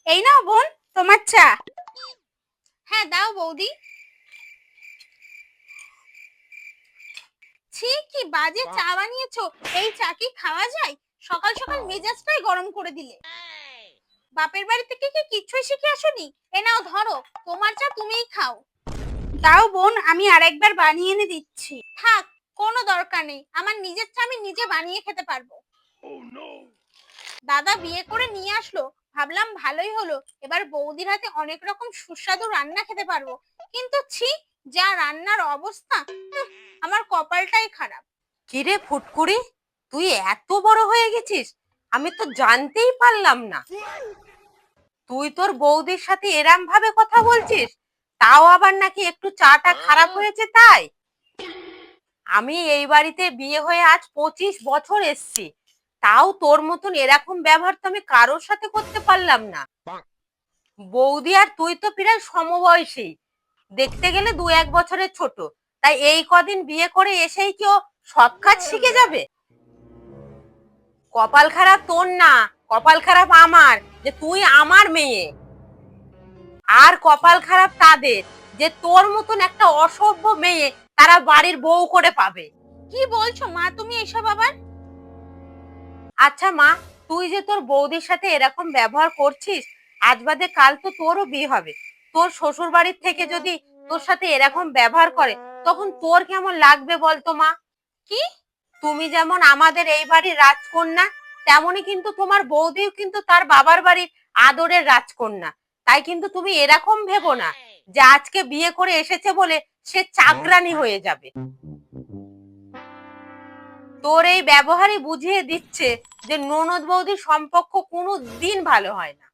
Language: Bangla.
এই নাও বোন, তোমার চা। হ্যাঁ দাও বৌদি। ছি, কি বাজে চা বানিয়েছো! এই চা কি খাওয়া যায়? সকাল সকাল মেজাজটাই গরম করে দিলে। বাপের বাড়ি থেকে কি কিছুই শিখে আসোনি? এ নাও ধরো, তোমার চা তুমিই খাও। দাও বোন, আমি আরেকবার বানিয়ে এনে দিচ্ছি। থাক, কোনো দরকার নেই, আমার নিজের চা আমি নিজে বানিয়ে খেতে পারবো। দাদা বিয়ে করে নিয়ে আসলো, ভাবলাম ভালোই হলো, এবার বৌদির হাতে অনেক রকম সুস্বাদু রান্না খেতে পারবো। কিন্তু ছি, যা রান্নার অবস্থা! আমার কপালটাই খারাপ। কিরে ফুটকুড়ি, তুই এত বড় হয়ে গেছিস, আমি তো জানতেই পারলাম না। তুই তোর বৌদির সাথে এরম ভাবে কথা বলছিস, তাও আবার নাকি একটু চাটা খারাপ হয়েছে তাই? আমি এই বাড়িতে বিয়ে হয়ে আজ 25 বছর এসছি, তাও তোর মতন এরকম ব্যবহার তো আমি কারোর সাথে করতে পারলাম না। বৌদি আর তুই তো প্রায় সমবয়সী, দেখতে গেলে 2-1 বছরের ছোট। তাই এই কদিন বিয়ে করে এসেই কি ও সব কাজ শিখে যাবে? কপাল খারাপ তোর না, কপাল খারাপ আমার যে তুই আমার মেয়ে। আর কপাল খারাপ তাদের যে তোর মতন একটা অসভ্য মেয়ে তারা বাড়ির বউ করে পাবে। কি বলছো মা তুমি এসব আবার? আচ্ছা মা, তুই যে তোর বৌদির সাথে এরকম ব্যবহার করছিস, আজ বাদে কাল তো তোরও বিয়ে হবে। তোর শ্বশুর বাড়ির থেকে যদি তোর সাথে এরকম ব্যবহার করে, তখন তোর কেমন লাগবে বলতো মা? কি? তুমি যেমন আমাদের এই বাড়ির রাজকন্যা, তেমনি কিন্তু তোমার বৌদিও কিন্তু তার বাবার বাড়ির আদরের রাজকন্যা। তাই কিন্তু তুমি এরকম ভেবো না যে আজকে বিয়ে করে এসেছে বলে সে চাকরানি হয়ে যাবে। তোর এই ব্যবহারই বুঝিয়ে দিচ্ছে যে ননদ বৌদির সম্পর্ক কোনো দিন ভালো হয় না।